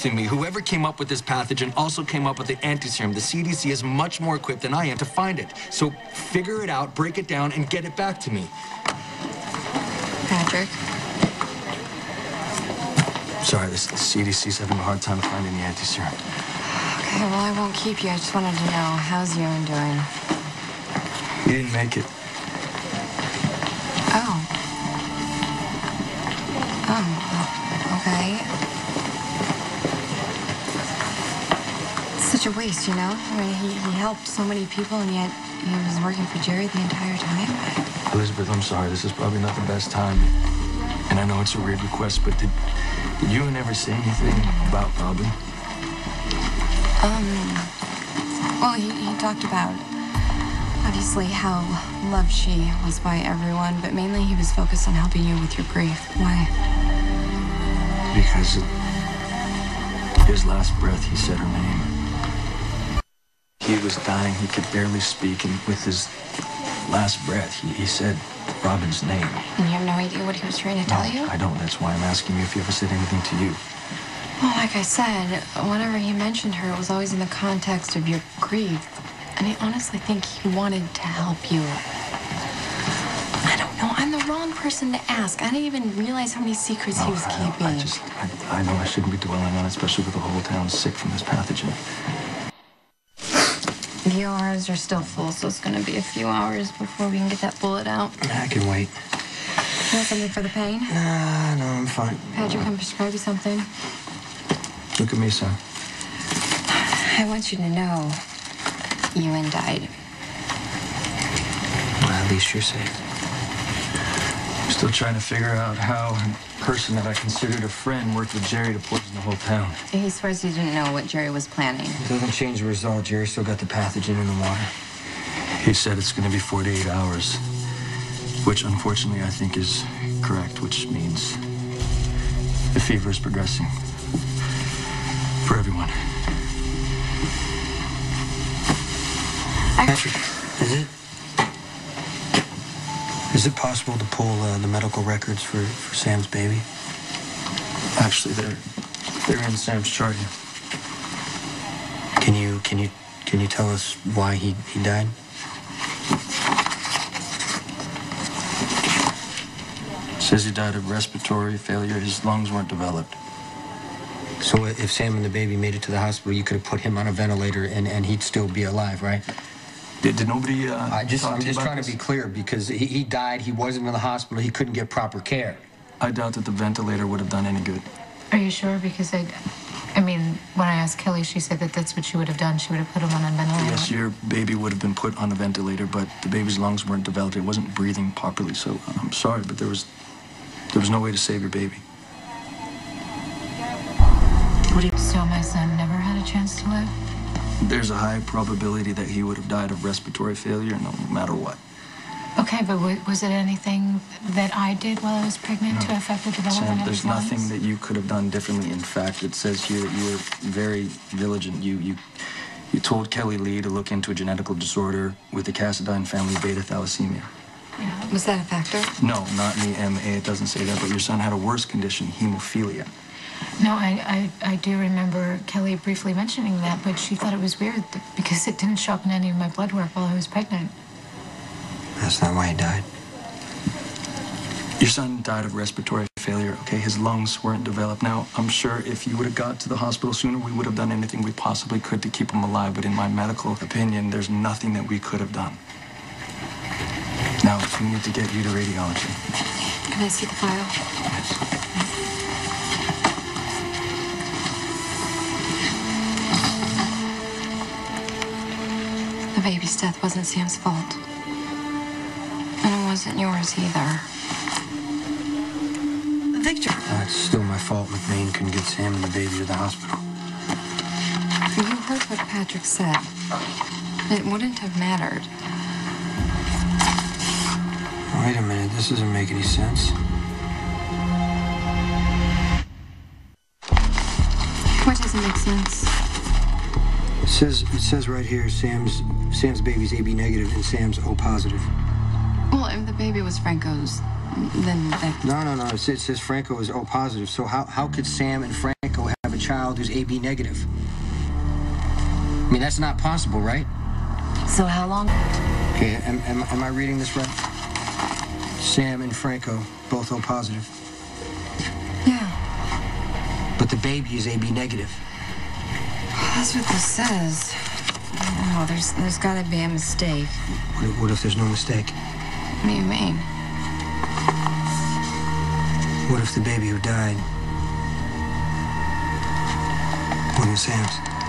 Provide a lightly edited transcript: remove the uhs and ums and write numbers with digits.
to me. Whoever came up with this pathogen also came up with the anti-serum. The CDC is much more equipped than I am to find it. So figure it out, break it down, and get it back to me. Patrick. Sorry, the CDC's having a hard time finding the anti-serum. Okay, well, I won't keep you. I just wanted to know, how's Ewen doing? He didn't make it. Oh. Okay. It's such a waste, you know? I mean, he helped so many people, and yet he was working for Jerry the entire time. Elizabeth, I'm sorry. This is probably not the best time. And I know it's a weird request, but did Ewen ever say anything about Robin? Well, he talked about, obviously, how loved she was by everyone, but mainly he was focused on helping you with your grief. Why? Because at his last breath, he said her name. He was dying. He could barely speak, and with his last breath, he said Robin's name. And you have no idea what he was trying to tell you? I don't. That's why I'm asking you if he ever said anything to you. Well, like I said, whenever he mentioned her, it was always in the context of your grief. And I honestly think he wanted to help you. I don't know. I'm the wrong person to ask. I didn't even realize how many secrets he was keeping. I know I shouldn't be dwelling on it, especially with the whole town sick from this pathogen. The hours are still full, so it's going to be a few hours before we can get that bullet out. I can wait. You want something for the pain? No, I'm fine. Patrick, can prescribe you something? Look at me, son. I want you to know Ewen died. Well, at least you're safe. I'm still trying to figure out how a person that I considered a friend worked with Jerry to poison the whole town. He swears he didn't know what Jerry was planning. It doesn't change the result. Jerry still got the pathogen in the water. He said it's going to be 48 hours, which unfortunately I think is correct, which means the fever is progressing for everyone. Patrick, is it possible to pull the medical records for Sam's baby? Actually, they're in Sam's chart here. Can you tell us why he died? Says he died of respiratory failure. His lungs weren't developed. So if Sam and the baby made it to the hospital, you could have put him on a ventilator and he'd still be alive, right? Did nobody I'm just trying to be clear, because he died, he wasn't in the hospital, he couldn't get proper care. I doubt that the ventilator would have done any good. Are you sure? Because I mean, when I asked Kelly, she said that that's what she would have done. She would have put him on a ventilator. Yes, your baby would have been put on a ventilator, but the baby's lungs weren't developed. It wasn't breathing properly, so I'm sorry, but there was no way to save your baby. So my son never had a chance to live? There's a high probability that he would have died of respiratory failure no matter what. Okay, but was it anything that I did while I was pregnant to affect the development of his lungs? There's nothing that you could have done differently. In fact, it says here that you were very diligent. You told Kelly Lee to look into a genetical disorder with the Cassadine family beta thalassemia. Yeah. Was that a factor? No, not in the MA. It doesn't say that, but your son had a worse condition, hemophilia. No, I do remember Kelly briefly mentioning that, but she thought it was weird because it didn't show up in any of my blood work while I was pregnant. That's not why he died. Your son died of respiratory failure, okay? His lungs weren't developed. Now, I'm sure if you would have got to the hospital sooner, we would have done anything we possibly could to keep him alive, but in my medical opinion, there's nothing that we could have done. Now, we need to get you to radiology. Can I see the file? Yes. The baby's death wasn't Sam's fault. And it wasn't yours either. Victor. It's still my fault McMain couldn't get Sam and the baby to the hospital. You heard what Patrick said. It wouldn't have mattered. Wait a minute, this doesn't make any sense. What doesn't make sense? It says right here, Sam's baby's AB negative and Sam's O positive. Well, if the baby was Franco's, then that... No. It says Franco is O positive. So how could Sam and Franco have have a child who's AB negative. I mean, that's not possible, right? So how long? Okay, am I reading this right? Sam and Franco, both O positive. Yeah. But the baby is AB negative. That's what this says. Oh, there's got to be a mistake. What if there's no mistake? What do you mean? What if the baby who died wasn't Sam's?